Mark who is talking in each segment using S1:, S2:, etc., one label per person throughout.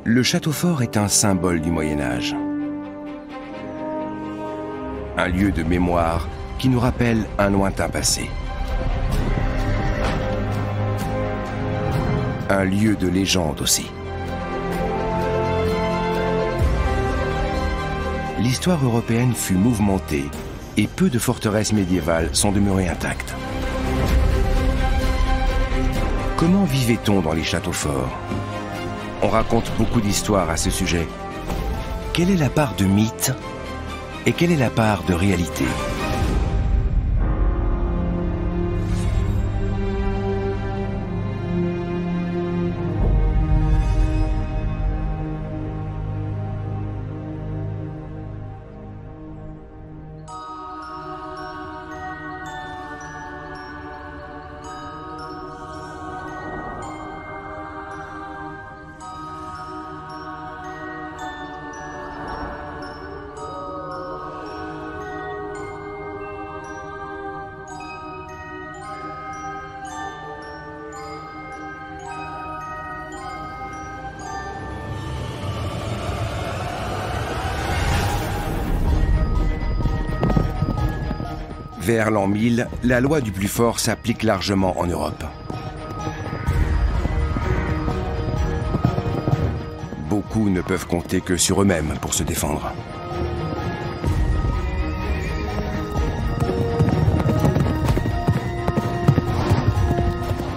S1: Le château fort est un symbole du Moyen-Âge. Un lieu de mémoire qui nous rappelle un lointain passé. Un lieu de légende aussi. L'histoire européenne fut mouvementée et peu de forteresses médiévales sont demeurées intactes. Comment vivait-on dans les châteaux forts? On raconte beaucoup d'histoires à ce sujet. Quelle est la part de mythe et quelle est la part de réalité? Vers l'an 1000, la loi du plus fort s'applique largement en Europe. Beaucoup ne peuvent compter que sur eux-mêmes pour se défendre.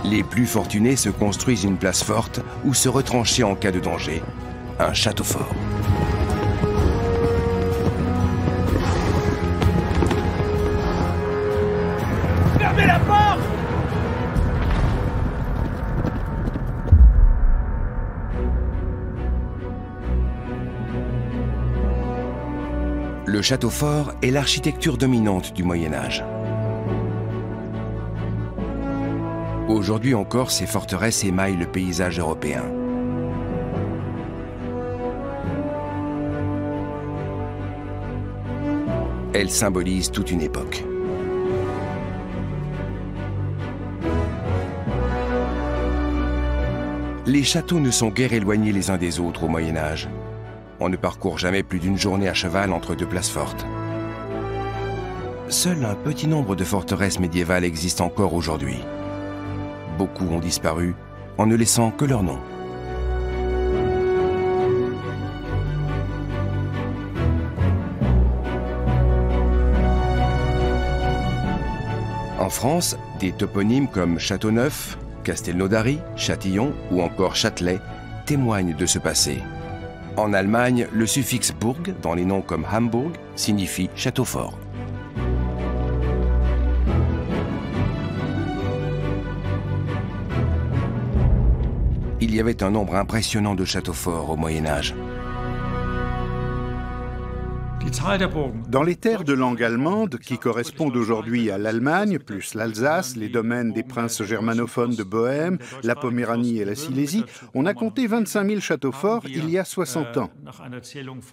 S1: Les plus fortunés se construisent une place forte où se retrancher en cas de danger, un château fort.
S2: La porte!
S1: Le château fort est l'architecture dominante du Moyen-Âge. Aujourd'hui encore, ces forteresses émaillent le paysage européen. Elles symbolisent toute une époque. Les châteaux ne sont guère éloignés les uns des autres au Moyen-Âge. On ne parcourt jamais plus d'une journée à cheval entre deux places fortes. Seul un petit nombre de forteresses médiévales existent encore aujourd'hui. Beaucoup ont disparu en ne laissant que leur nom. En France, des toponymes comme Châteauneuf, Castelnaudary, Châtillon ou encore Châtelet témoignent de ce passé. En Allemagne, le suffixe « Burg » dans les noms comme Hamburg signifie château fort. Il y avait un nombre impressionnant de châteaux forts au Moyen-Âge.
S3: Dans les terres de langue allemande, qui correspondent aujourd'hui à l'Allemagne, plus l'Alsace, les domaines des princes germanophones de Bohême, la Poméranie et la Silésie, on a compté 25 000 châteaux forts il y a 60 ans.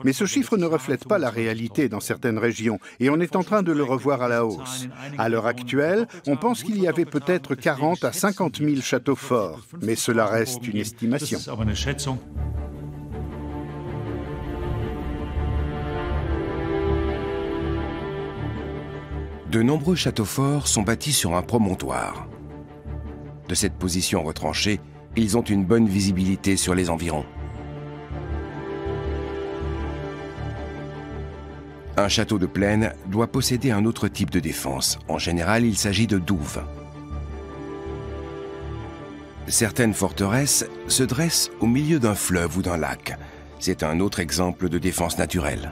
S3: Mais ce chiffre ne reflète pas la réalité dans certaines régions, et on est en train de le revoir à la hausse. À l'heure actuelle, on pense qu'il y avait peut-être 40 à 50 000 châteaux forts, mais cela reste une estimation.
S1: De nombreux châteaux forts sont bâtis sur un promontoire. De cette position retranchée, ils ont une bonne visibilité sur les environs. Un château de plaine doit posséder un autre type de défense. En général, il s'agit de douves. Certaines forteresses se dressent au milieu d'un fleuve ou d'un lac. C'est un autre exemple de défense naturelle.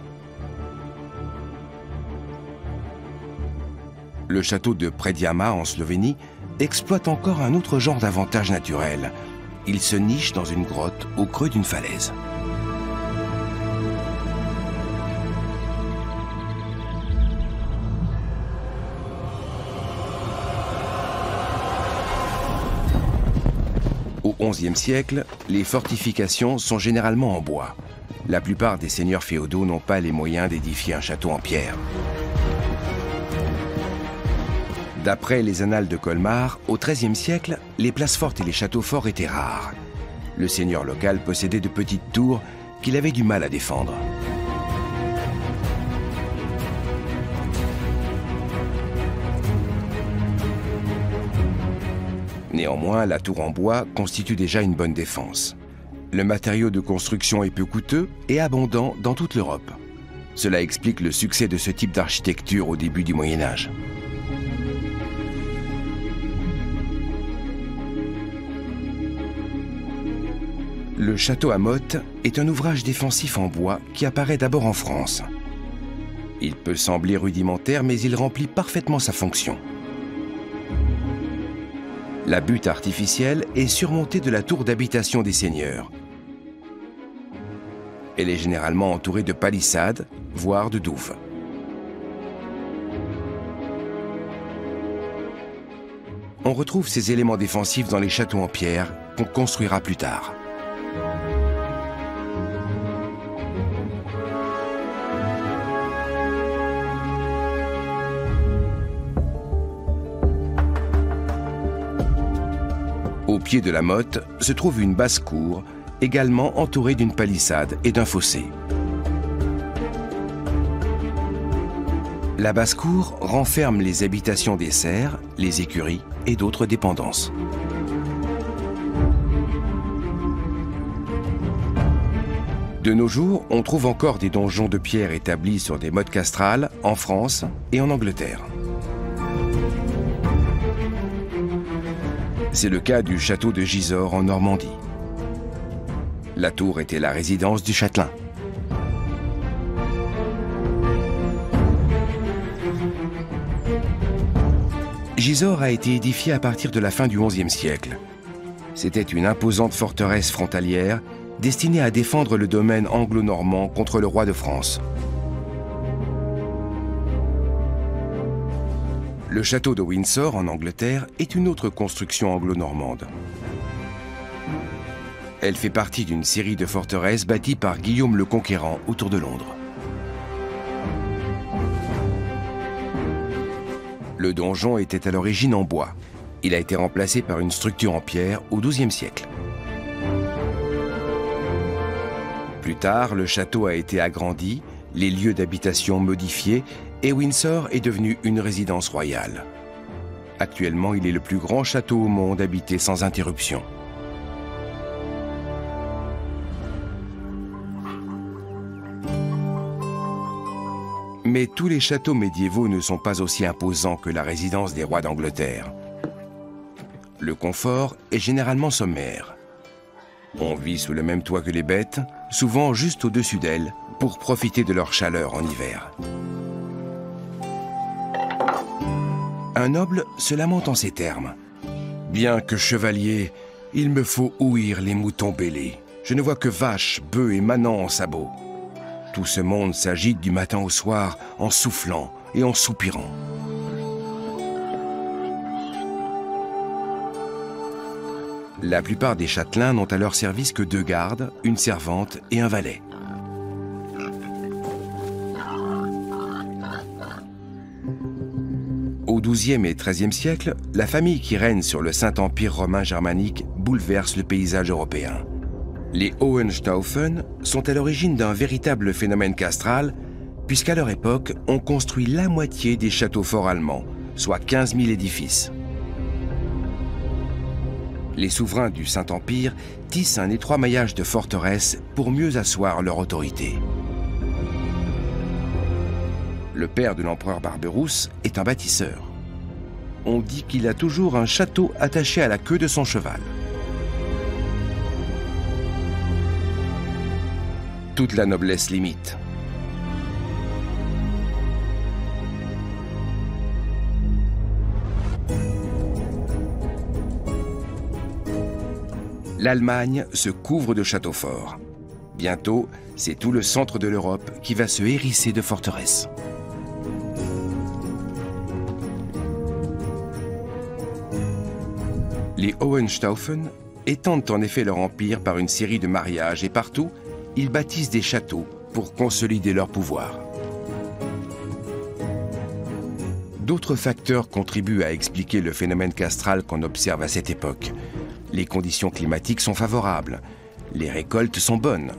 S1: Le château de Prediama en Slovénie exploite encore un autre genre d'avantage naturel. Il se niche dans une grotte au creux d'une falaise. Au XIe siècle, les fortifications sont généralement en bois. La plupart des seigneurs féodaux n'ont pas les moyens d'édifier un château en pierre. D'après les annales de Colmar, au XIIIe siècle, les places fortes et les châteaux forts étaient rares. Le seigneur local possédait de petites tours qu'il avait du mal à défendre. Néanmoins, la tour en bois constitue déjà une bonne défense. Le matériau de construction est peu coûteux et abondant dans toute l'Europe. Cela explique le succès de ce type d'architecture au début du Moyen Âge. Le château à motte est un ouvrage défensif en bois qui apparaît d'abord en France. Il peut sembler rudimentaire, mais il remplit parfaitement sa fonction. La butte artificielle est surmontée de la tour d'habitation des seigneurs. Elle est généralement entourée de palissades, voire de douves. On retrouve ces éléments défensifs dans les châteaux en pierre qu'on construira plus tard. Au pied de la motte se trouve une basse-cour, également entourée d'une palissade et d'un fossé. La basse-cour renferme les habitations des serfs, les écuries et d'autres dépendances. De nos jours, on trouve encore des donjons de pierre établis sur des mottes castrales en France et en Angleterre. C'est le cas du château de Gisors en Normandie. La tour était la résidence du châtelain. Gisors a été édifié à partir de la fin du XIe siècle. C'était une imposante forteresse frontalière destinée à défendre le domaine anglo-normand contre le roi de France. Le château de Windsor, en Angleterre, est une autre construction anglo-normande. Elle fait partie d'une série de forteresses bâties par Guillaume le Conquérant autour de Londres. Le donjon était à l'origine en bois. Il a été remplacé par une structure en pierre au XIIe siècle. Plus tard, le château a été agrandi, les lieux d'habitation modifiés, et Windsor est devenu une résidence royale. Actuellement, il est le plus grand château au monde habité sans interruption. Mais tous les châteaux médiévaux ne sont pas aussi imposants que la résidence des rois d'Angleterre. Le confort est généralement sommaire. On vit sous le même toit que les bêtes, souvent juste au-dessus d'elles, pour profiter de leur chaleur en hiver. Un noble se lamente en ces termes. « Bien que chevalier, il me faut ouïr les moutons bêlés. Je ne vois que vaches, bœufs et manants en sabots. Tout ce monde s'agite du matin au soir en soufflant et en soupirant. » La plupart des châtelains n'ont à leur service que 2 gardes, une servante et un valet. Au XIIe et XIIIe siècle, la famille qui règne sur le Saint-Empire romain germanique bouleverse le paysage européen. Les Hohenstaufen sont à l'origine d'un véritable phénomène castral, puisqu'à leur époque, on construit la moitié des châteaux forts allemands, soit 15 000 édifices. Les souverains du Saint-Empire tissent un étroit maillage de forteresses pour mieux asseoir leur autorité. Le père de l'empereur Barberousse est un bâtisseur. On dit qu'il a toujours un château attaché à la queue de son cheval. Toute la noblesse l'imite. L'Allemagne se couvre de châteaux forts. Bientôt, c'est tout le centre de l'Europe qui va se hérisser de forteresses. Les Hohenstaufen étendent en effet leur empire par une série de mariages et partout, ils bâtissent des châteaux pour consolider leur pouvoir. D'autres facteurs contribuent à expliquer le phénomène castral qu'on observe à cette époque. Les conditions climatiques sont favorables. Les récoltes sont bonnes.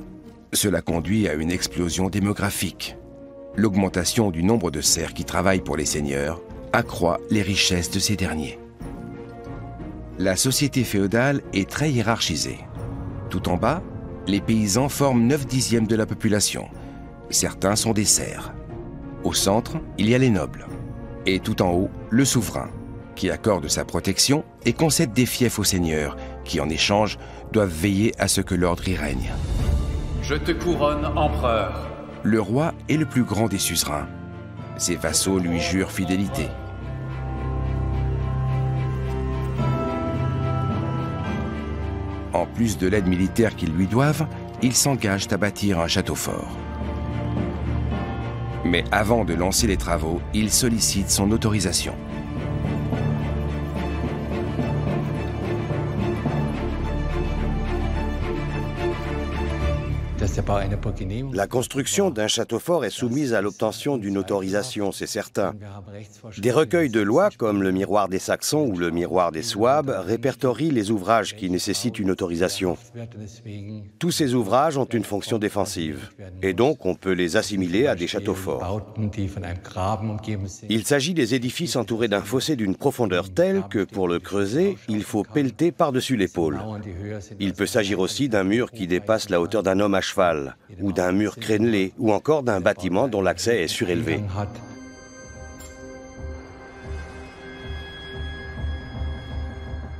S1: Cela conduit à une explosion démographique. L'augmentation du nombre de serfs qui travaillent pour les seigneurs accroît les richesses de ces derniers. La société féodale est très hiérarchisée. Tout en bas, les paysans forment 9/10 de la population. Certains sont des serfs. Au centre, il y a les nobles. Et tout en haut, le souverain, qui accorde sa protection et concède des fiefs aux seigneurs, qui en échange doivent veiller à ce que l'ordre y règne.
S2: Je te couronne empereur.
S1: Le roi est le plus grand des suzerains. Ses vassaux lui jurent fidélité. En plus de l'aide militaire qu'ils lui doivent, ils s'engagent à bâtir un château fort. Mais avant de lancer les travaux, ils sollicitent son autorisation.
S4: La construction d'un château fort est soumise à l'obtention d'une autorisation, c'est certain. Des recueils de lois, comme le Miroir des Saxons ou le Miroir des Souabes, répertorient les ouvrages qui nécessitent une autorisation. Tous ces ouvrages ont une fonction défensive, et donc on peut les assimiler à des châteaux forts. Il s'agit des édifices entourés d'un fossé d'une profondeur telle que, pour le creuser, il faut pelleter par-dessus l'épaule. Il peut s'agir aussi d'un mur qui dépasse la hauteur d'un homme à cheval, ou d'un mur crénelé, ou encore d'un bâtiment dont l'accès est surélevé.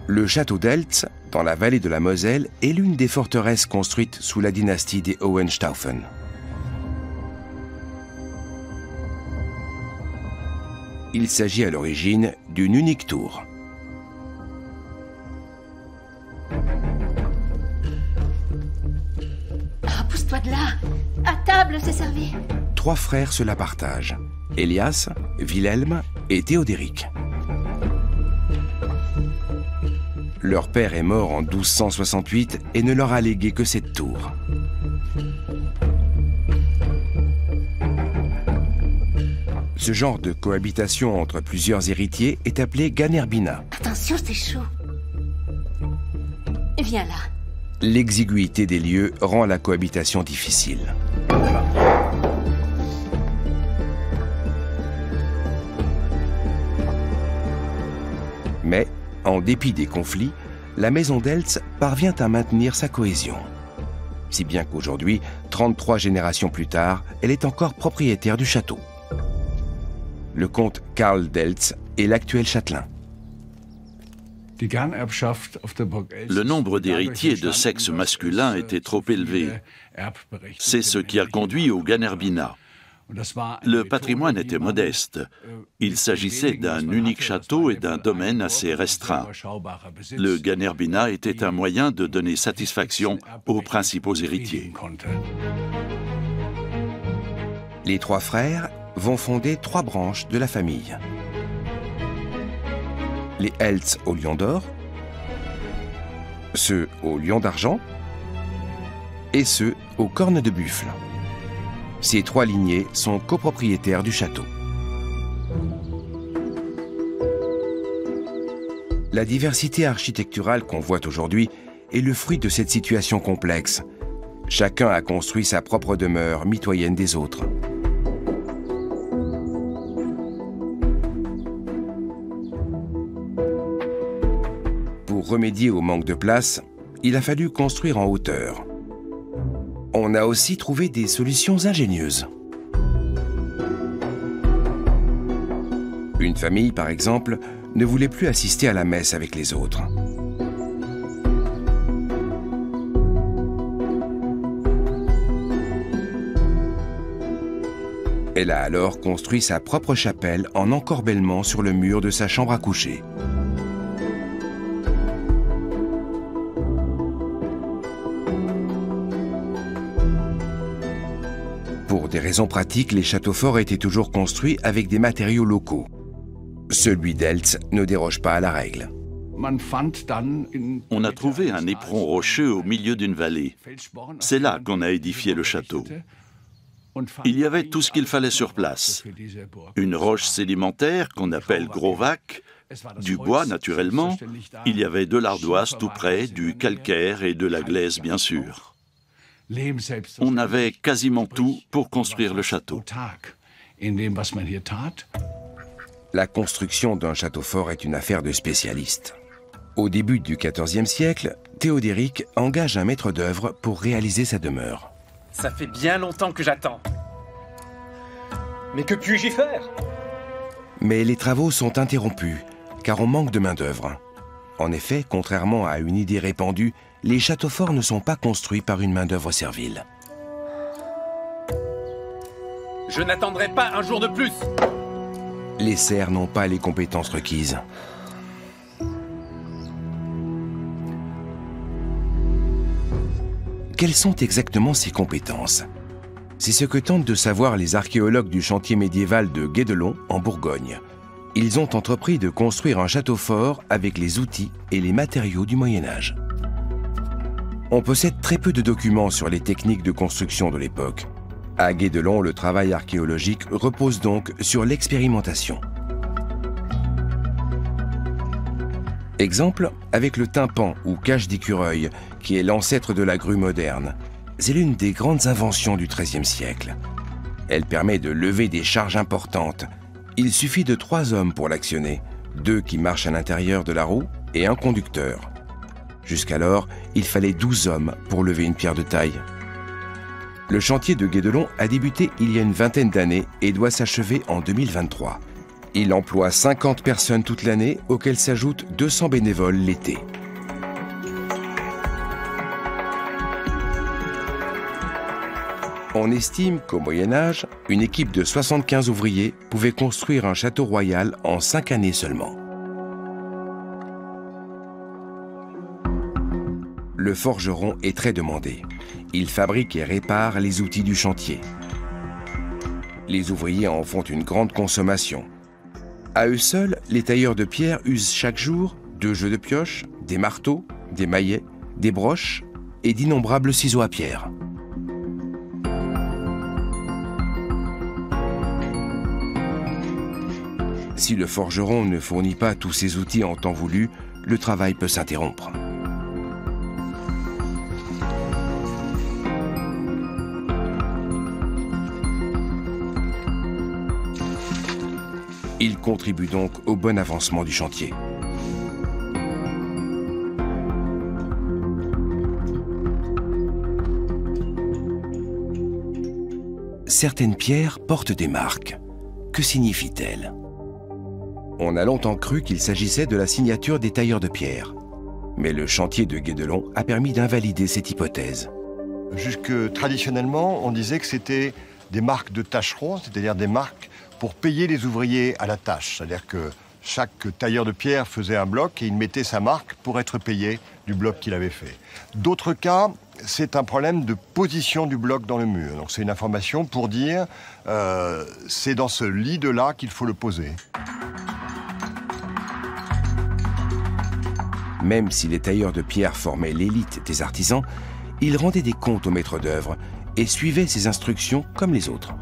S1: Le château d'Eltz, dans la vallée de la Moselle, est l'une des forteresses construites sous la dynastie des Hohenstaufen. Il s'agit à l'origine d'une unique tour.
S5: Pousse-toi de là. À table, c'est servi.
S1: 3 frères se la partagent. Elias, Wilhelm et Théodéric. Leur père est mort en 1268 et ne leur a légué que cette tour. Ce genre de cohabitation entre plusieurs héritiers est appelé Ganerbina.
S5: Attention, c'est chaud. Viens là.
S1: L'exiguïté des lieux rend la cohabitation difficile. Mais, en dépit des conflits, la maison d'Eltz parvient à maintenir sa cohésion. Si bien qu'aujourd'hui, 33 générations plus tard, elle est encore propriétaire du château. Le comte Karl d'Eltz est l'actuel châtelain.
S6: Le nombre d'héritiers de sexe masculin était trop élevé. C'est ce qui a conduit au Ganerbina. Le patrimoine était modeste. Il s'agissait d'un unique château et d'un domaine assez restreint. Le Ganerbina était un moyen de donner satisfaction aux principaux héritiers.
S1: Les 3 frères vont fonder 3 branches de la famille. Les Eltz au lion d'or, ceux au lion d'argent et ceux aux cornes de buffle. Ces 3 lignées sont copropriétaires du château. La diversité architecturale qu'on voit aujourd'hui est le fruit de cette situation complexe. Chacun a construit sa propre demeure, mitoyenne des autres. Pour remédier au manque de place, il a fallu construire en hauteur. On a aussi trouvé des solutions ingénieuses. Une famille, par exemple, ne voulait plus assister à la messe avec les autres. Elle a alors construit sa propre chapelle en encorbellement sur le mur de sa chambre à coucher. Pour des raisons pratiques, les châteaux forts étaient toujours construits avec des matériaux locaux. Celui d'Eltz ne déroge pas à la règle.
S6: On a trouvé un éperon rocheux au milieu d'une vallée. C'est là qu'on a édifié le château. Il y avait tout ce qu'il fallait sur place. Une roche sédimentaire qu'on appelle Grauwacke Du bois, naturellement, il y avait de l'ardoise tout près, du calcaire et de la glaise, bien sûr. On avait quasiment tout pour construire le château.
S1: La construction d'un château fort est une affaire de spécialistes. Au début du XIVe siècle, Théodéric engage un maître d'œuvre pour réaliser sa demeure.
S2: Ça fait bien longtemps que j'attends. Mais que puis-je y faire?
S1: Mais les travaux sont interrompus, car on manque de main-d'œuvre. En effet, contrairement à une idée répandue, les châteaux forts ne sont pas construits par une main-d'œuvre servile.
S2: Je n'attendrai pas un jour de plus.
S1: Les serfs n'ont pas les compétences requises. Quelles sont exactement ces compétences? C'est ce que tentent de savoir les archéologues du chantier médiéval de Guédelon, en Bourgogne. Ils ont entrepris de construire un château fort avec les outils et les matériaux du Moyen-Âge. On possède très peu de documents sur les techniques de construction de l'époque. À Guédelon, le travail archéologique repose donc sur l'expérimentation. Exemple avec le tympan ou cage d'écureuil, qui est l'ancêtre de la grue moderne. C'est l'une des grandes inventions du XIIIe siècle. Elle permet de lever des charges importantes. Il suffit de 3 hommes pour l'actionner, 2 qui marchent à l'intérieur de la roue et un conducteur. Jusqu'alors, il fallait 12 hommes pour lever une pierre de taille. Le chantier de Guédelon a débuté il y a une vingtaine d'années et doit s'achever en 2023. Il emploie 50 personnes toute l'année, auxquelles s'ajoutent 200 bénévoles l'été. On estime qu'au Moyen-Âge, une équipe de 75 ouvriers pouvait construire un château royal en 5 années seulement. Le forgeron est très demandé. Il fabrique et répare les outils du chantier. Les ouvriers en font une grande consommation. À eux seuls, les tailleurs de pierre usent chaque jour 2 jeux de pioche, des marteaux, des maillets, des broches et d'innombrables ciseaux à pierre. Si le forgeron ne fournit pas tous ses outils en temps voulu, le travail peut s'interrompre. Il contribue donc au bon avancement du chantier. Certaines pierres portent des marques. Que signifient-elles? On a longtemps cru qu'il s'agissait de la signature des tailleurs de pierre. Mais le chantier de Guédelon a permis d'invalider cette hypothèse.
S7: Jusque traditionnellement, on disait que c'était des marques de tâcherons, c'est-à-dire des marques pour payer les ouvriers à la tâche. C'est-à-dire que chaque tailleur de pierre faisait un bloc et il mettait sa marque pour être payé du bloc qu'il avait fait. D'autres cas, c'est un problème de position du bloc dans le mur. Donc c'est une information pour dire c'est dans ce lit de là qu'il faut le poser.
S1: Même si les tailleurs de pierre formaient l'élite des artisans, ils rendaient des comptes au maître d'œuvre et suivaient ses instructions comme les autres.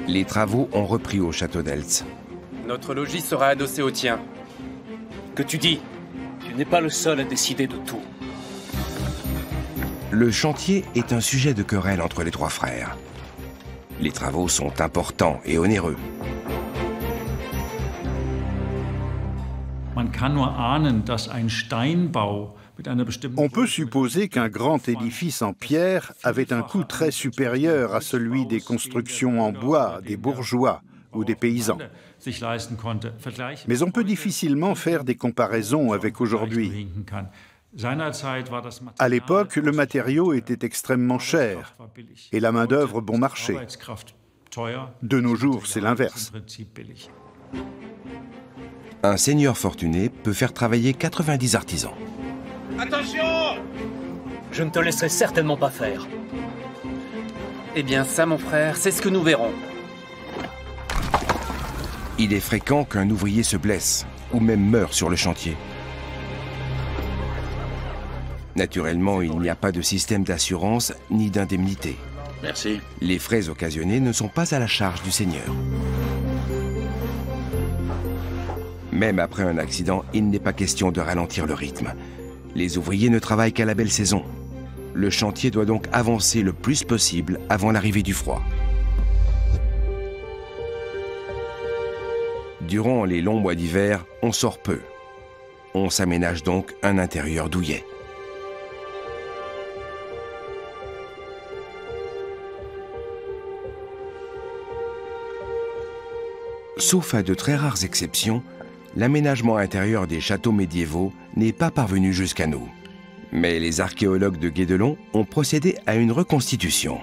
S1: Les travaux ont repris au château d'Eltz.
S2: Notre logis sera adossé au tien.
S8: Que tu dis? Tu n'es pas le seul à décider de tout.
S1: Le chantier est un sujet de querelle entre les 3 frères. Les travaux sont importants et onéreux.
S3: On peut supposer qu'un grand édifice en pierre avait un coût très supérieur à celui des constructions en bois des bourgeois ou des paysans. Mais on peut difficilement faire des comparaisons avec aujourd'hui. À l'époque, le matériau était extrêmement cher et la main-d'œuvre bon marché. De nos jours, c'est l'inverse.
S1: Un seigneur fortuné peut faire travailler 90 artisans.
S2: Attention!
S8: Je ne te laisserai certainement pas faire.
S2: Eh bien ça, mon frère, c'est ce que nous verrons.
S1: Il est fréquent qu'un ouvrier se blesse ou même meure sur le chantier. Naturellement, il n'y a pas de système d'assurance ni d'indemnité.
S6: Merci.
S1: Les frais occasionnés ne sont pas à la charge du seigneur. Même après un accident, il n'est pas question de ralentir le rythme. Les ouvriers ne travaillent qu'à la belle saison. Le chantier doit donc avancer le plus possible avant l'arrivée du froid. Durant les longs mois d'hiver, on sort peu. On s'aménage donc un intérieur douillet. Sauf à de très rares exceptions, l'aménagement intérieur des châteaux médiévaux n'est pas parvenu jusqu'à nous. Mais les archéologues de Guédelon ont procédé à une reconstitution.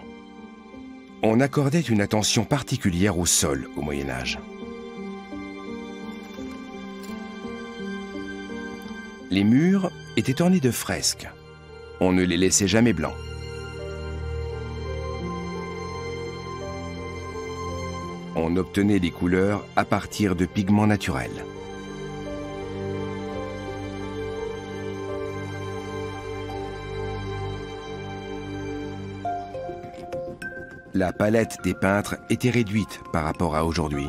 S1: On accordait une attention particulière au sol au Moyen-Âge. Les murs étaient ornés de fresques. On ne les laissait jamais blancs. On obtenait les couleurs à partir de pigments naturels. La palette des peintres était réduite par rapport à aujourd'hui.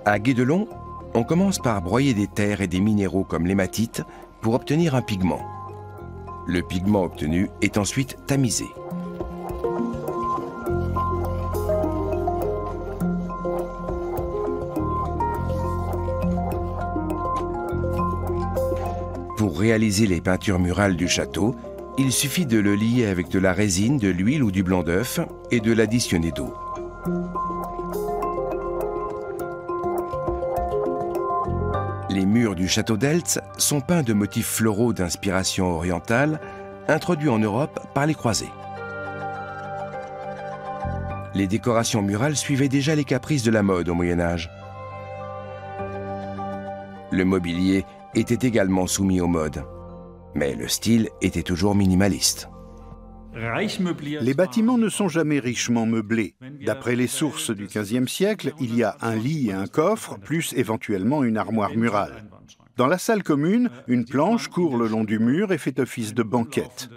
S1: À Guédelon, on commence par broyer des terres et des minéraux comme l'hématite pour obtenir un pigment. Le pigment obtenu est ensuite tamisé. Pour réaliser les peintures murales du château, il suffit de le lier avec de la résine, de l'huile ou du blanc d'œuf et de l'additionner d'eau. Les murs du château d'Eltz sont peints de motifs floraux d'inspiration orientale, introduits en Europe par les croisés. Les décorations murales suivaient déjà les caprices de la mode au Moyen-Âge. Le mobilier était également soumis aux modes, mais le style était toujours minimaliste.
S3: Les bâtiments ne sont jamais richement meublés. D'après les sources du XVe siècle, il y a un lit et un coffre, plus éventuellement une armoire murale. Dans la salle commune, une planche court le long du mur et fait office de banquette.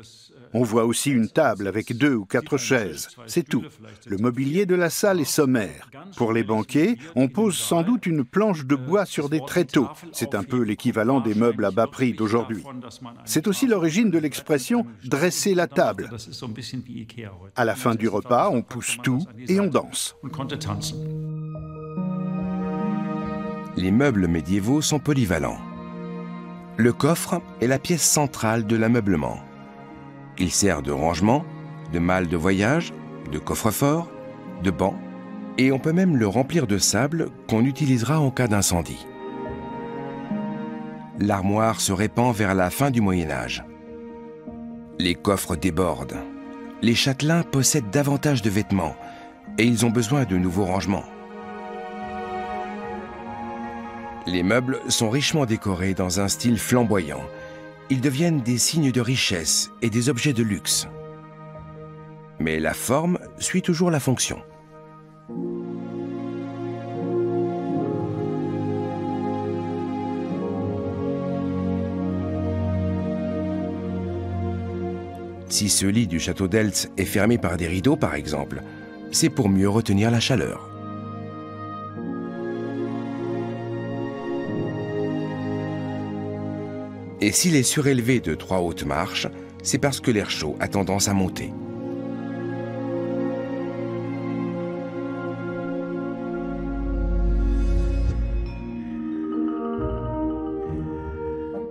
S3: On voit aussi une table avec 2 ou 4 chaises, c'est tout. Le mobilier de la salle est sommaire. Pour les banquets, on pose sans doute une planche de bois sur des tréteaux. C'est un peu l'équivalent des meubles à bas prix d'aujourd'hui. C'est aussi l'origine de l'expression « dresser la table ». À la fin du repas, on pousse tout et on danse.
S1: Les meubles médiévaux sont polyvalents. Le coffre est la pièce centrale de l'ameublement. Il sert de rangement, de malle de voyage, de coffre-fort, de banc, et on peut même le remplir de sable qu'on utilisera en cas d'incendie. L'armoire se répand vers la fin du Moyen-Âge. Les coffres débordent. Les châtelains possèdent davantage de vêtements et ils ont besoin de nouveaux rangements. Les meubles sont richement décorés dans un style flamboyant. Ils deviennent des signes de richesse et des objets de luxe. Mais la forme suit toujours la fonction. Si ce lit du château d'Eltz est fermé par des rideaux, par exemple, c'est pour mieux retenir la chaleur. Et s'il est surélevé de 3 hautes marches, c'est parce que l'air chaud a tendance à monter.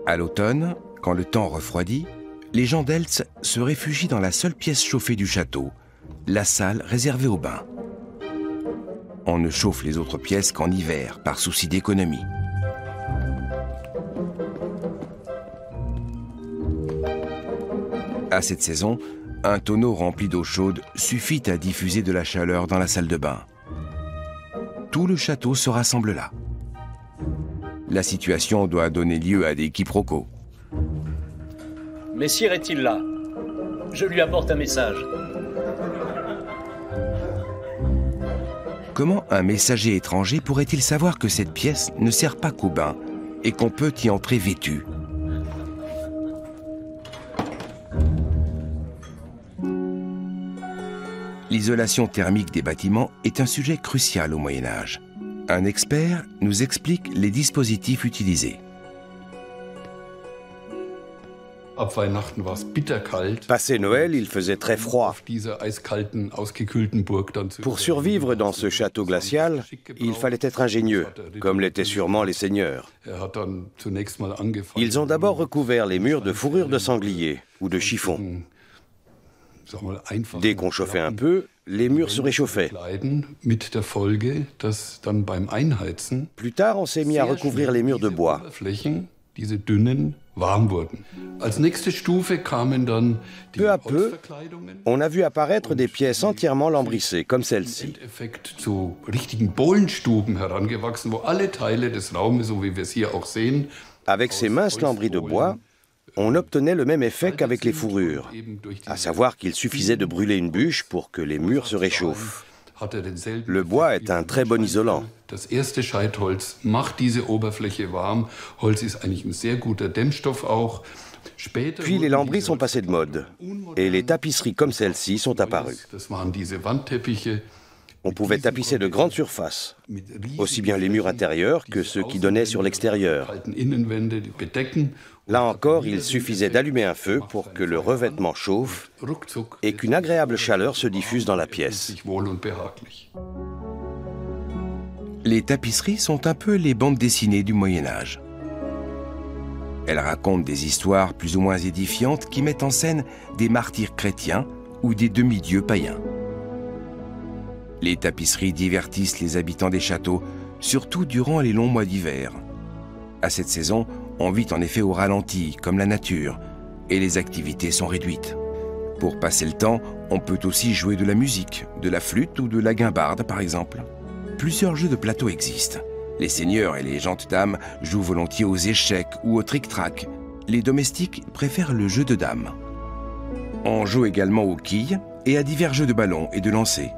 S1: À l'automne, quand le temps refroidit, les gens d'Eltz se réfugient dans la seule pièce chauffée du château, la salle réservée aux bains. On ne chauffe les autres pièces qu'en hiver, par souci d'économie. À cette saison, un tonneau rempli d'eau chaude suffit à diffuser de la chaleur dans la salle de bain. Tout le château se rassemble là. La situation doit donner lieu à des quiproquos.
S8: Messire est-il là? Je lui apporte un message.
S1: Comment un messager étranger pourrait-il savoir que cette pièce ne sert pas qu'au bain et qu'on peut y entrer vêtu? L'isolation thermique des bâtiments est un sujet crucial au Moyen-Âge. Un expert nous explique les dispositifs utilisés.
S4: Passé Noël, il faisait très froid. Pour survivre dans ce château glacial, il fallait être ingénieux, comme l'étaient sûrement les seigneurs. Ils ont d'abord recouvert les murs de fourrure de sanglier ou de chiffon. Dès qu'on chauffait un peu, les murs se réchauffaient. Plus tard, on s'est mis à recouvrir les murs de bois. Peu à peu, on a vu apparaître des pièces entièrement lambrissées, comme celle-ci. Avec ces minces lambris de bois, on obtenait le même effet qu'avec les fourrures, à savoir qu'il suffisait de brûler une bûche pour que les murs se réchauffent. Le bois est un très bon isolant. Puis les lambris sont passés de mode, et les tapisseries comme celle-ci sont apparues. On pouvait tapisser de grandes surfaces, aussi bien les murs intérieurs que ceux qui donnaient sur l'extérieur. Là encore, il suffisait d'allumer un feu pour que le revêtement chauffe et qu'une agréable chaleur se diffuse dans la pièce.
S1: Les tapisseries sont un peu les bandes dessinées du Moyen-Âge. Elles racontent des histoires plus ou moins édifiantes qui mettent en scène des martyrs chrétiens ou des demi-dieux païens. Les tapisseries divertissent les habitants des châteaux, surtout durant les longs mois d'hiver. À cette saison, on vit en effet au ralenti, comme la nature, et les activités sont réduites. Pour passer le temps, on peut aussi jouer de la musique, de la flûte ou de la guimbarde par exemple. Plusieurs jeux de plateau existent. Les seigneurs et les gentes-dames jouent volontiers aux échecs ou au tric-trac. Les domestiques préfèrent le jeu de dames. On joue également aux quilles et à divers jeux de ballon et de lancer.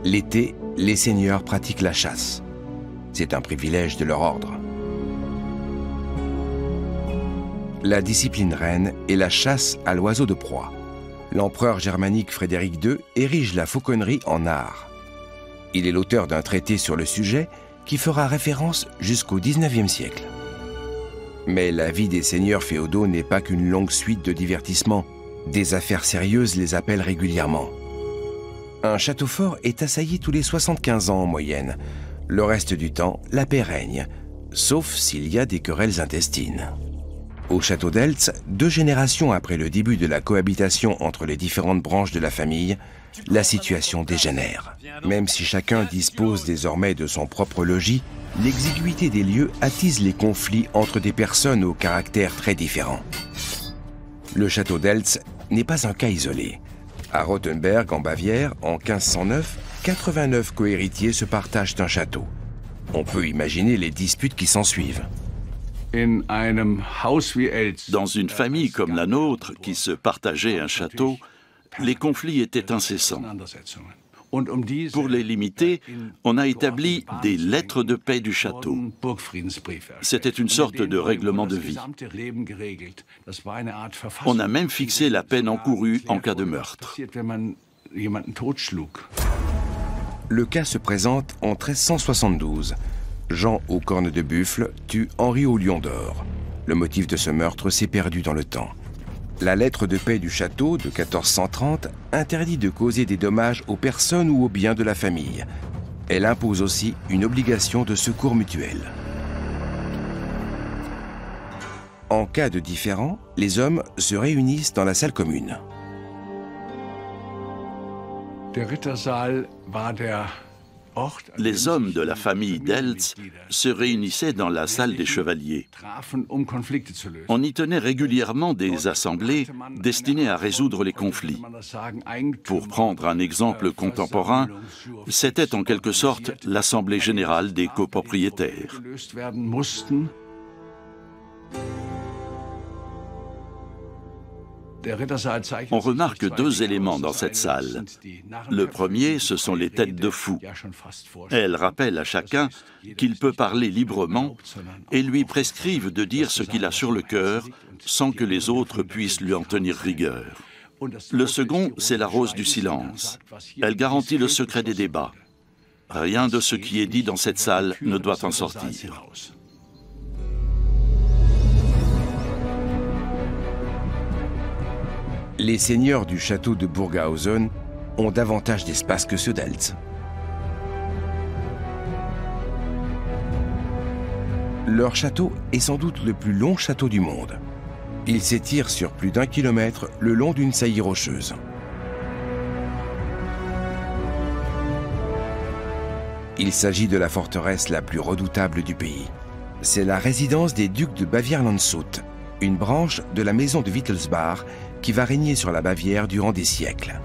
S1: L'été, les seigneurs pratiquent la chasse. C'est un privilège de leur ordre. La discipline reine est la chasse à l'oiseau de proie. L'empereur germanique Frédéric II érige la fauconnerie en art. Il est l'auteur d'un traité sur le sujet qui fera référence jusqu'au XIXe siècle. Mais la vie des seigneurs féodaux n'est pas qu'une longue suite de divertissements. Des affaires sérieuses les appellent régulièrement. Un château fort est assailli tous les 75 ans en moyenne. Le reste du temps, la paix règne, sauf s'il y a des querelles intestines. Au château d'Eltz, 2 générations après le début de la cohabitation entre les différentes branches de la famille, la situation dégénère. Même si chacun dispose désormais de son propre logis, l'exiguïté des lieux attise les conflits entre des personnes au caractère très différent. Le château d'Eltz n'est pas un cas isolé. À Rothenberg, en Bavière, en 1509, 89 cohéritiers se partagent un château. On peut imaginer les disputes qui s'ensuivent.
S6: Dans une famille comme la nôtre, qui se partageait un château, les conflits étaient incessants. Pour les limiter, on a établi des lettres de paix du château. C'était une sorte de règlement de vie. On a même fixé la peine encourue en cas de meurtre.
S1: Le cas se présente en 1372. Jean aux cornes de buffle tue Henri au lion d'or. Le motif de ce meurtre s'est perdu dans le temps. La lettre de paix du château de 1430 interdit de causer des dommages aux personnes ou aux biens de la famille. Elle impose aussi une obligation de secours mutuel. En cas de différend, les hommes se réunissent dans la salle commune.
S6: Les hommes de la famille d'Eltz se réunissaient dans la salle des chevaliers. On y tenait régulièrement des assemblées destinées à résoudre les conflits. Pour prendre un exemple contemporain, c'était en quelque sorte l'assemblée générale des copropriétaires. On remarque deux éléments dans cette salle. Le premier, ce sont les têtes de fous. Elles rappellent à chacun qu'il peut parler librement et lui prescrivent de dire ce qu'il a sur le cœur sans que les autres puissent lui en tenir rigueur. Le second, c'est la rose du silence. Elle garantit le secret des débats. Rien de ce qui est dit dans cette salle ne doit en sortir.
S1: Les seigneurs du château de Burghausen ont davantage d'espace que ceux d'Eltz. Leur château est sans doute le plus long château du monde. Il s'étire sur plus d'1 kilomètre le long d'une saillie rocheuse. Il s'agit de la forteresse la plus redoutable du pays. C'est la résidence des ducs de Bavière-Landshut, une branche de la maison de Wittelsbach qui va régner sur la Bavière durant des siècles.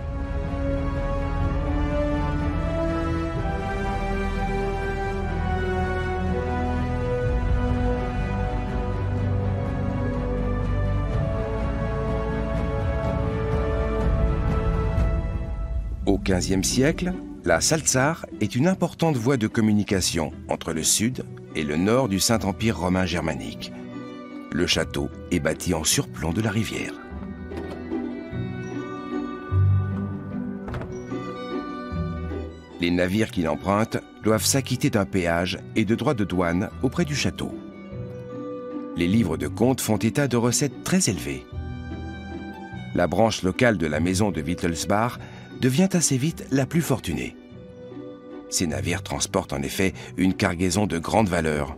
S1: Au XVe siècle, la Salzach est une importante voie de communication entre le sud et le nord du Saint-Empire romain germanique. Le château est bâti en surplomb de la rivière. Les navires qui l'empruntent doivent s'acquitter d'un péage et de droits de douane auprès du château. Les livres de compte font état de recettes très élevées. La branche locale de la maison de Wittelsbach devient assez vite la plus fortunée. Ces navires transportent en effet une cargaison de grande valeur.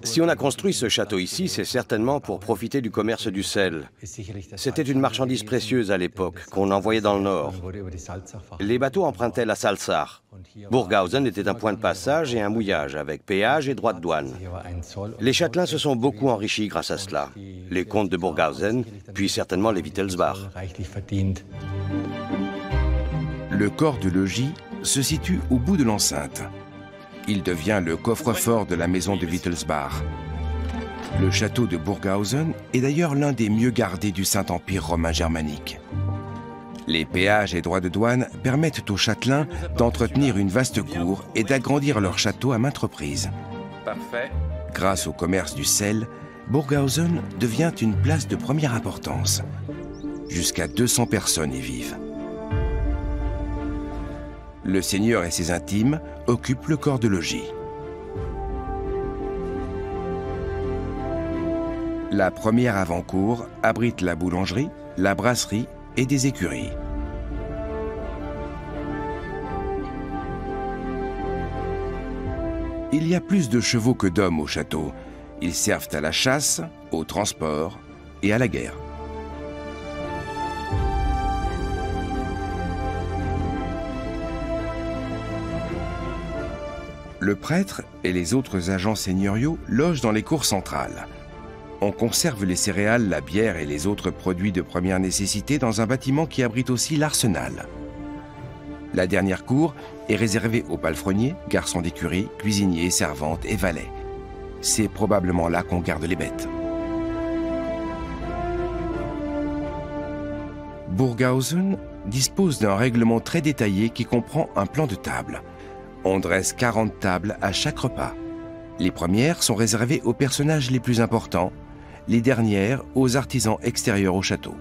S4: Si on a construit ce château ici, c'est certainement pour profiter du commerce du sel. C'était une marchandise précieuse à l'époque, qu'on envoyait dans le nord. Les bateaux empruntaient la Salzach. Burghausen était un point de passage et un mouillage, avec péage et droits de douane. Les châtelains se sont beaucoup enrichis grâce à cela. Les comtes de Burghausen, puis certainement les Wittelsbach.
S1: Le corps de logis se situe au bout de l'enceinte. Il devient le coffre-fort de la maison de Wittelsbach. Le château de Burghausen est d'ailleurs l'un des mieux gardés du Saint-Empire romain germanique. Les péages et droits de douane permettent aux châtelains d'entretenir une vaste cour et d'agrandir leur château à maintes reprises.
S2: Parfait.
S1: Grâce au commerce du sel, Burghausen devient une place de première importance. Jusqu'à 200 personnes y vivent. Le seigneur et ses intimes occupent le corps de logis. La première avant-cour abrite la boulangerie, la brasserie et des écuries. Il y a plus de chevaux que d'hommes au château. Ils servent à la chasse, au transport et à la guerre. Le prêtre et les autres agents seigneuriaux logent dans les cours centrales. On conserve les céréales, la bière et les autres produits de première nécessité dans un bâtiment qui abrite aussi l'arsenal. La dernière cour est réservée aux palefreniers, garçons d'écurie, cuisiniers, servantes et valets. C'est probablement là qu'on garde les bêtes. Burghausen dispose d'un règlement très détaillé qui comprend un plan de table. On dresse 40 tables à chaque repas. Les premières sont réservées aux personnages les plus importants, les dernières aux artisans extérieurs au château.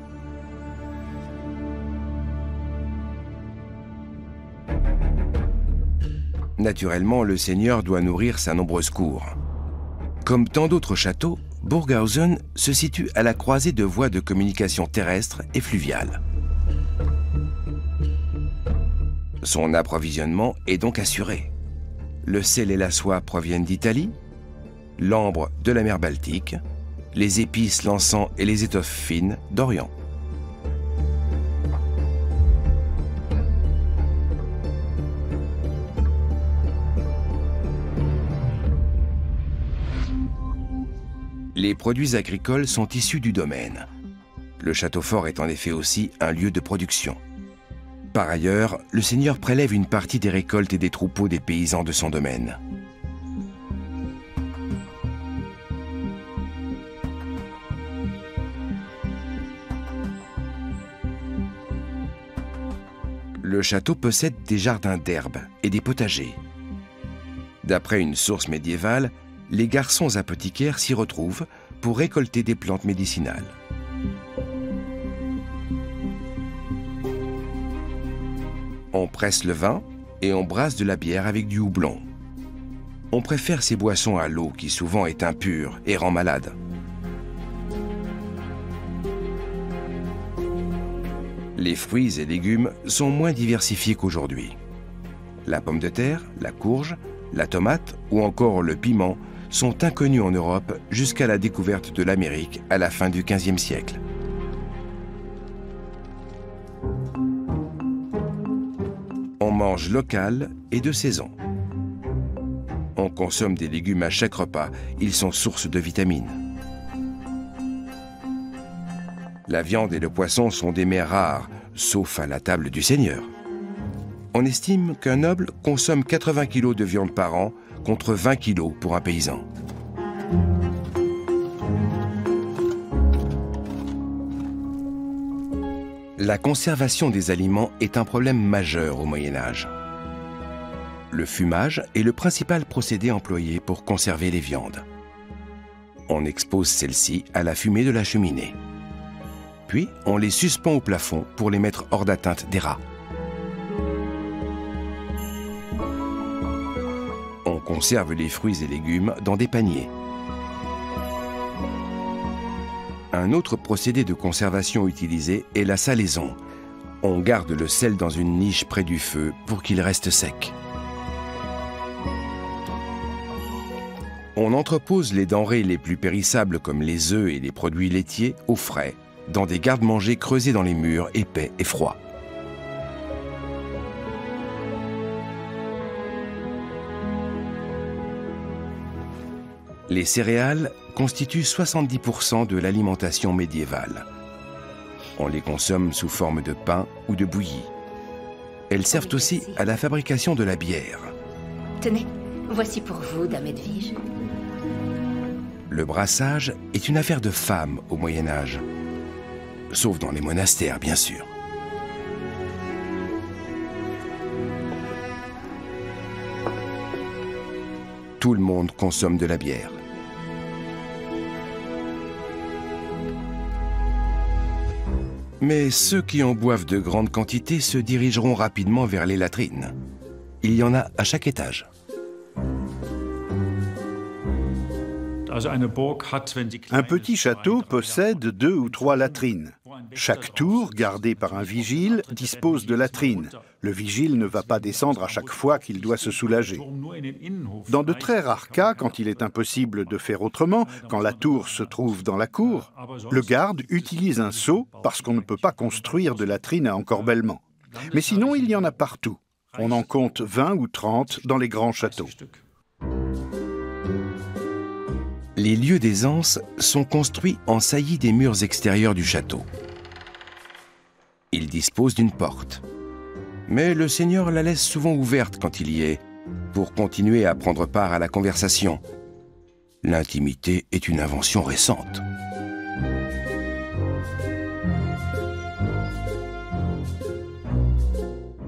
S1: Naturellement, le seigneur doit nourrir sa nombreuse cour. Comme tant d'autres châteaux, Burghausen se situe à la croisée de voies de communication terrestres et fluviales. Son approvisionnement est donc assuré. Le sel et la soie proviennent d'Italie, l'ambre de la mer Baltique, les épices, l'encens et les étoffes fines d'Orient. Les produits agricoles sont issus du domaine. Le château fort est en effet aussi un lieu de production. Par ailleurs, le seigneur prélève une partie des récoltes et des troupeaux des paysans de son domaine. le château possède des jardins d'herbes et des potagers. D'après une source médiévale, les garçons apothicaires s'y retrouvent pour récolter des plantes médicinales. On presse le vin et on brasse de la bière avec du houblon. On préfère ces boissons à l'eau qui souvent est impure et rend malade. Les fruits et légumes sont moins diversifiés qu'aujourd'hui. La pomme de terre, la courge, la tomate ou encore le piment sont inconnus en Europe jusqu'à la découverte de l'Amérique à la fin du XVe siècle. On mange local et de saison. On consomme des légumes à chaque repas, ils sont source de vitamines. La viande et le poisson sont des mets rares, sauf à la table du Seigneur. On estime qu'un noble consomme 80 kg de viande par an, contre 20 kg pour un paysan. La conservation des aliments est un problème majeur au Moyen Âge. Le fumage est le principal procédé employé pour conserver les viandes. On expose celles-ci à la fumée de la cheminée. Puis, on les suspend au plafond pour les mettre hors d'atteinte des rats. On conserve les fruits et légumes dans des paniers. Un autre procédé de conservation utilisé est la salaison. On garde le sel dans une niche près du feu pour qu'il reste sec. On entrepose les denrées les plus périssables comme les œufs et les produits laitiers au frais, dans des garde-manger creusés dans les murs épais et froids. Les céréales constituent 70% de l'alimentation médiévale. On les consomme sous forme de pain ou de bouillie. Elles servent aussi à la fabrication de la bière.
S5: Tenez, voici pour vous, dame Edwige.
S1: Le brassage est une affaire de femmes au Moyen Âge. Sauf dans les monastères, bien sûr. Tout le monde consomme de la bière. Mais ceux qui en boivent de grandes quantités se dirigeront rapidement vers les latrines. Il y en a à chaque étage.
S3: Un petit château possède 2 ou 3 latrines. Chaque tour, gardé par un vigile, dispose de latrines. Le vigile ne va pas descendre à chaque fois qu'il doit se soulager. Dans de très rares cas, quand il est impossible de faire autrement, quand la tour se trouve dans la cour, le garde utilise un seau parce qu'on ne peut pas construire de latrines à encorbellement. Mais sinon, il y en a partout. On en compte 20 ou 30 dans les grands châteaux.
S1: Les lieux d'aisance sont construits en saillie des murs extérieurs du château. Ils disposent d'une porte. Mais le seigneur la laisse souvent ouverte quand il y est, pour continuer à prendre part à la conversation. L'intimité est une invention récente.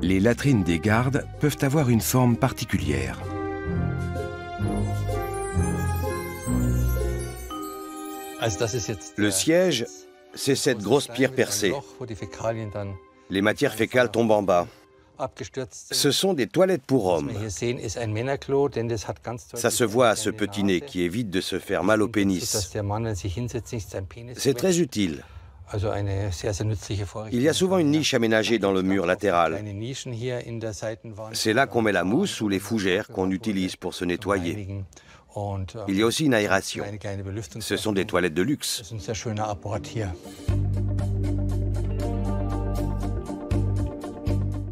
S1: Les latrines des gardes peuvent avoir une forme particulière.
S4: Le siège, c'est cette grosse pierre percée. Les matières fécales tombent en bas. Ce sont des toilettes pour hommes. Ça se voit à ce petit nez qui évite de se faire mal au pénis. C'est très utile. Il y a souvent une niche aménagée dans le mur latéral. C'est là qu'on met la mousse ou les fougères qu'on utilise pour se nettoyer. Il y a aussi une aération. Ce sont des toilettes de luxe.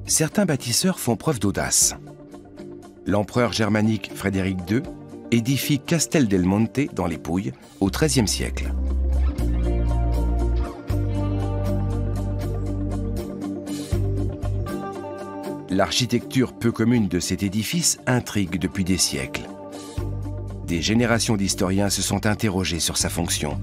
S1: Certains bâtisseurs font preuve d'audace. L'empereur germanique Frédéric II édifie Castel del Monte dans les Pouilles au XIIIe siècle. L'architecture peu commune de cet édifice intrigue depuis des siècles. Des générations d'historiens se sont interrogés sur sa fonction.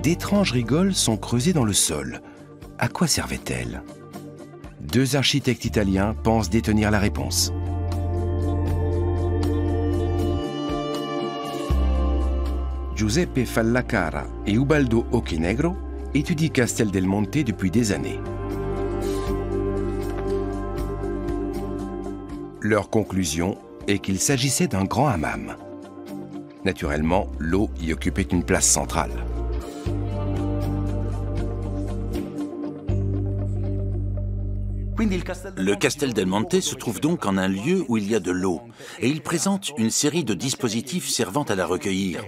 S1: d'étranges rigoles sont creusées dans le sol. À quoi servaient-elles? Deux architectes italiens pensent détenir la réponse. Giuseppe Fallacara et Ubaldo Occhionegro étudient Castel del Monte depuis des années. Leur conclusion est qu'il s'agissait d'un grand hammam. Naturellement, l'eau y occupait une place centrale.
S9: Le Castel del Monte se trouve donc en un lieu où il y a de l'eau et il présente une série de dispositifs servant à la recueillir.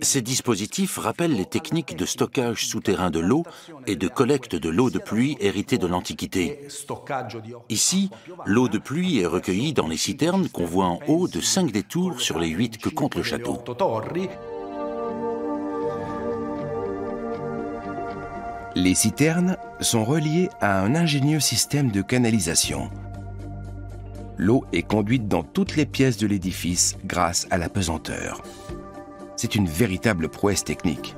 S9: Ces dispositifs rappellent les techniques de stockage souterrain de l'eau et de collecte de l'eau de pluie héritée de l'Antiquité. Ici, l'eau de pluie est recueillie dans les citernes qu'on voit en haut de 5 des tours sur les 8 que compte le château.
S1: Les citernes sont reliées à un ingénieux système de canalisation. L'eau est conduite dans toutes les pièces de l'édifice grâce à la pesanteur. C'est une véritable prouesse technique.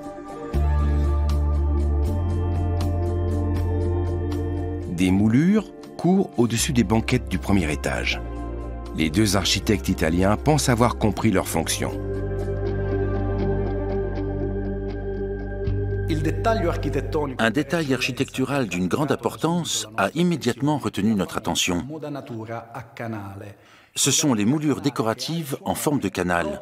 S1: Des moulures courent au-dessus des banquettes du premier étage. Les deux architectes italiens pensent avoir compris leur fonction.
S9: Un détail architectural d'une grande importance a immédiatement retenu notre attention. Ce sont les moulures décoratives en forme de canal.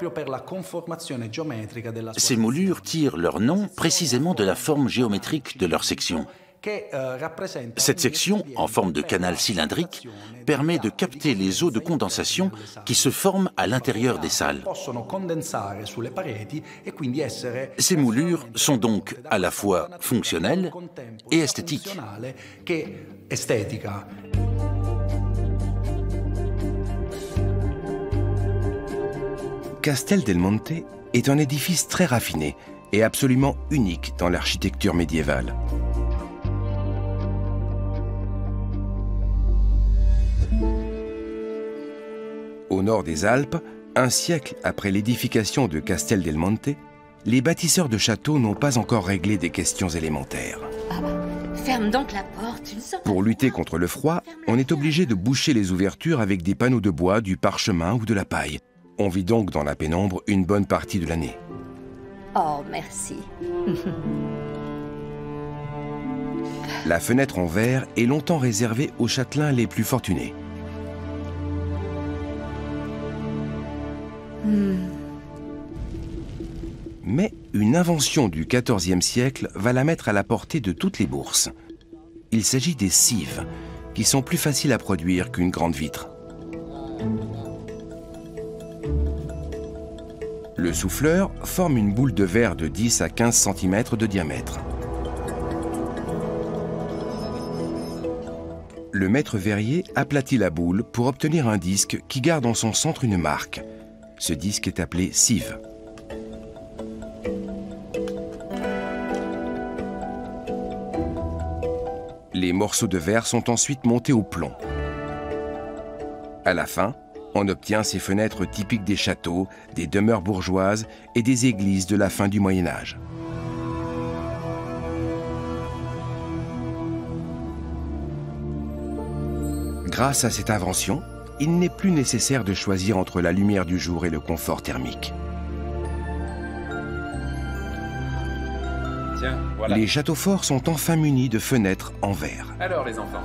S9: Ces moulures tirent leur nom précisément de la forme géométrique de leur section. Cette section, en forme de canal cylindrique, permet de capter les eaux de condensation qui se forment à l'intérieur des salles. Ces moulures sont donc à la fois fonctionnelles et esthétiques.
S1: Castel del Monte est un édifice très raffiné et absolument unique dans l'architecture médiévale. Au nord des Alpes, un siècle après l'édification de Castel del Monte, les bâtisseurs de châteaux n'ont pas encore réglé des questions élémentaires.
S5: Ferme donc la porte.
S1: Pour lutter contre le froid, on est obligé de boucher les ouvertures avec des panneaux de bois, du parchemin ou de la paille. On vit donc dans la pénombre une bonne partie de l'année.
S5: Oh, merci.
S1: La fenêtre en verre est longtemps réservée aux châtelains les plus fortunés. Mais une invention du XIVe siècle va la mettre à la portée de toutes les bourses. Il s'agit des cives, qui sont plus faciles à produire qu'une grande vitre. Le souffleur forme une boule de verre de 10 à 15 cm de diamètre. Le maître verrier aplatit la boule pour obtenir un disque qui garde en son centre une marque. Ce disque est appelé cive. Les morceaux de verre sont ensuite montés au plomb. À la fin, on obtient ces fenêtres typiques des châteaux, des demeures bourgeoises et des églises de la fin du Moyen Âge. Grâce à cette invention, il n'est plus nécessaire de choisir entre la lumière du jour et le confort thermique.
S2: Tiens, voilà.
S1: Les châteaux forts sont enfin munis de fenêtres en verre.
S2: Alors les enfants.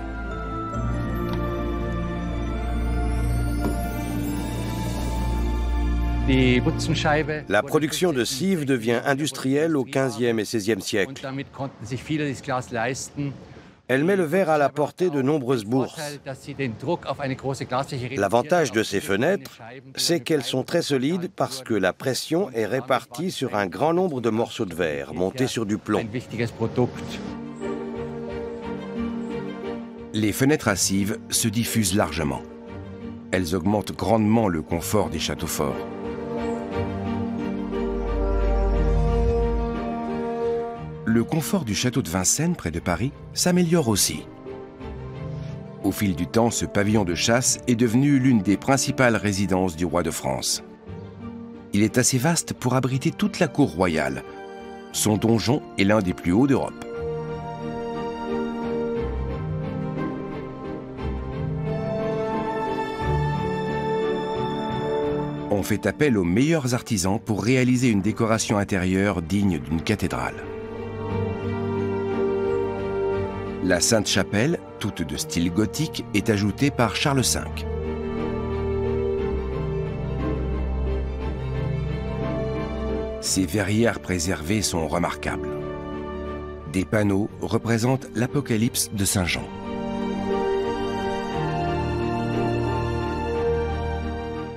S4: La production de cives devient industrielle au XVe et XVIe siècle. Elle met le verre à la portée de nombreuses bourses. L'avantage de ces fenêtres, c'est qu'elles sont très solides parce que la pression est répartie sur un grand nombre de morceaux de verre montés sur du plomb.
S1: Les fenêtres à cives se diffusent largement. Elles augmentent grandement le confort des châteaux forts. Le confort du château de Vincennes, près de Paris, s'améliore aussi. Au fil du temps, ce pavillon de chasse est devenu l'une des principales résidences du roi de France. Il est assez vaste pour abriter toute la cour royale. Son donjon est l'un des plus hauts d'Europe. On fait appel aux meilleurs artisans pour réaliser une décoration intérieure digne d'une cathédrale. La Sainte-Chapelle, toute de style gothique, est ajoutée par Charles V. Ses verrières préservées sont remarquables. Des panneaux représentent l'Apocalypse de Saint Jean.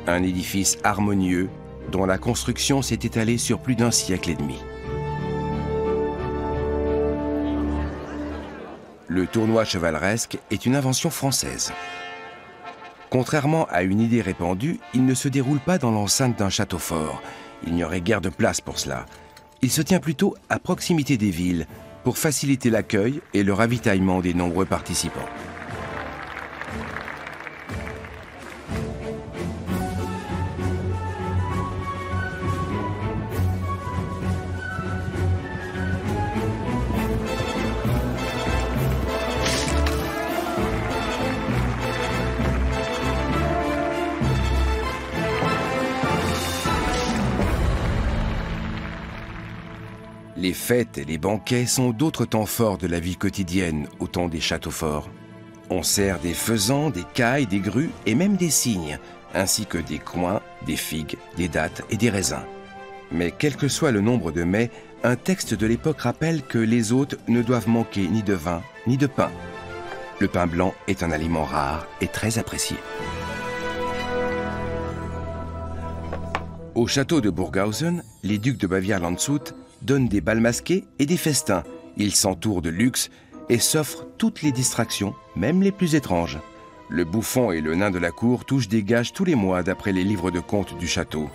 S1: Un édifice harmonieux dont la construction s'est étalée sur plus d'un siècle et demi. Le tournoi chevaleresque est une invention française. Contrairement à une idée répandue, il ne se déroule pas dans l'enceinte d'un château fort. Il n'y aurait guère de place pour cela. Il se tient plutôt à proximité des villes pour faciliter l'accueil et le ravitaillement des nombreux participants. Les fêtes et les banquets sont d'autres temps forts de la vie quotidienne au temps des châteaux forts. On sert des faisans, des cailles, des grues et même des cygnes, ainsi que des coings, des figues, des dattes et des raisins. Mais quel que soit le nombre de mets, un texte de l'époque rappelle que les hôtes ne doivent manquer ni de vin ni de pain. Le pain blanc est un aliment rare et très apprécié. Au château de Burghausen, les ducs de Bavière-Landshut donnent des bals masqués et des festins. Ils s'entourent de luxe et s'offrent toutes les distractions, même les plus étranges. Le bouffon et le nain de la cour touchent des gages tous les mois d'après les livres de comptes du château.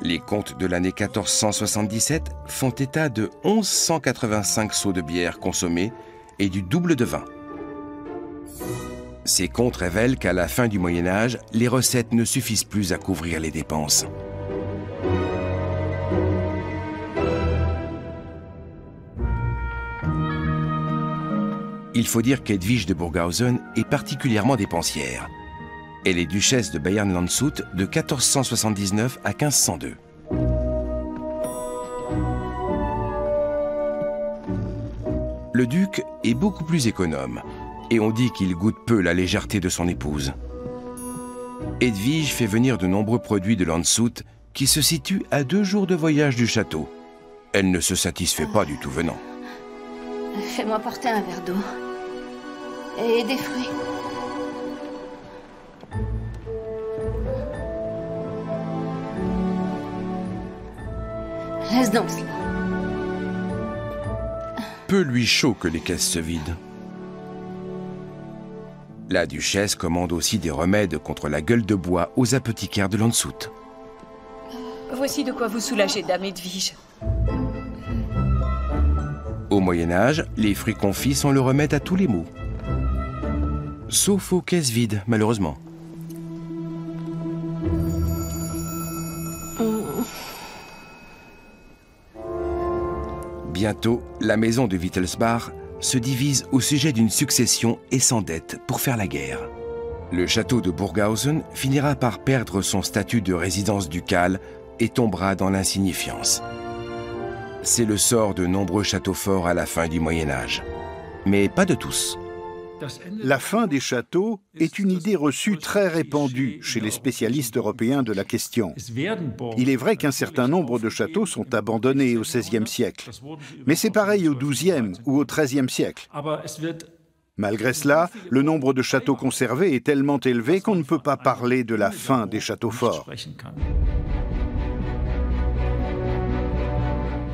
S1: Les comptes de l'année 1477 font état de 1185 seaux de bière consommés et du double de vin. Ces comptes révèlent qu'à la fin du Moyen-Âge, les recettes ne suffisent plus à couvrir les dépenses. Il faut dire qu'Edwige de Burghausen est particulièrement dépensière. Elle est duchesse de Bayern-Landshut de 1479 à 1502. Le duc est beaucoup plus économe, et on dit qu'il goûte peu la légèreté de son épouse. Edwige fait venir de nombreux produits de Landshut qui se situent à 2 jours de voyage du château. Elle ne se satisfait pas du tout venant.
S5: Fais-moi porter un verre d'eau. Et des fruits. Laisse donc cela.
S1: Peu lui chaud que les caisses se vident. La duchesse commande aussi des remèdes contre la gueule de bois aux apothicaires de Landshut.
S10: Voici de quoi vous soulager, dame Edwige.
S1: Au Moyen-Âge, les fruits confits sont le remède à tous les maux. Sauf aux caisses vides, malheureusement. Bientôt, la maison de Wittelsbach se divise au sujet d'une succession et s'endette pour faire la guerre. Le château de Burghausen finira par perdre son statut de résidence ducale et tombera dans l'insignifiance. C'est le sort de nombreux châteaux forts à la fin du Moyen-Âge. Mais pas de tous.
S3: La fin des châteaux est une idée reçue très répandue chez les spécialistes européens de la question. Il est vrai qu'un certain nombre de châteaux sont abandonnés au XVIe siècle, mais c'est pareil au XIIe ou au XIIIe siècle. Malgré cela, le nombre de châteaux conservés est tellement élevé qu'on ne peut pas parler de la fin des châteaux forts.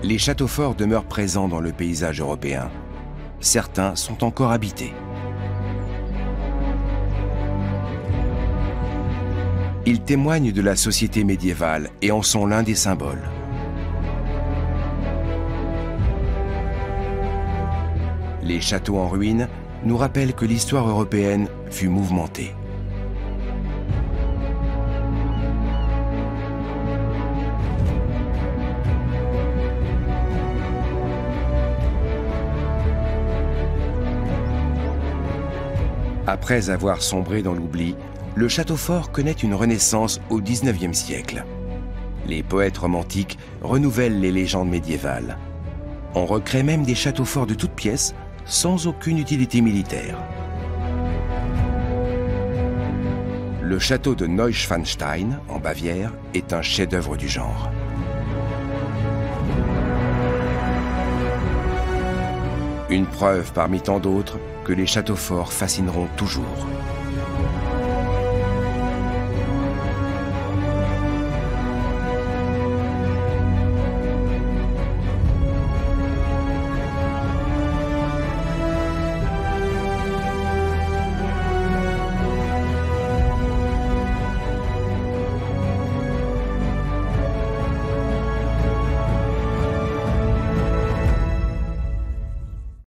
S1: Les châteaux forts demeurent présents dans le paysage européen. Certains sont encore habités. Ils témoignent de la société médiévale et en sont l'un des symboles. Les châteaux en ruine nous rappellent que l'histoire européenne fut mouvementée. Après avoir sombré dans l'oubli, le château fort connaît une renaissance au XIXe siècle. Les poètes romantiques renouvellent les légendes médiévales. On recrée même des châteaux forts de toutes pièces, sans aucune utilité militaire. Le château de Neuschwanstein, en Bavière, est un chef-d'œuvre du genre. Une preuve parmi tant d'autres que les châteaux forts fascineront toujours.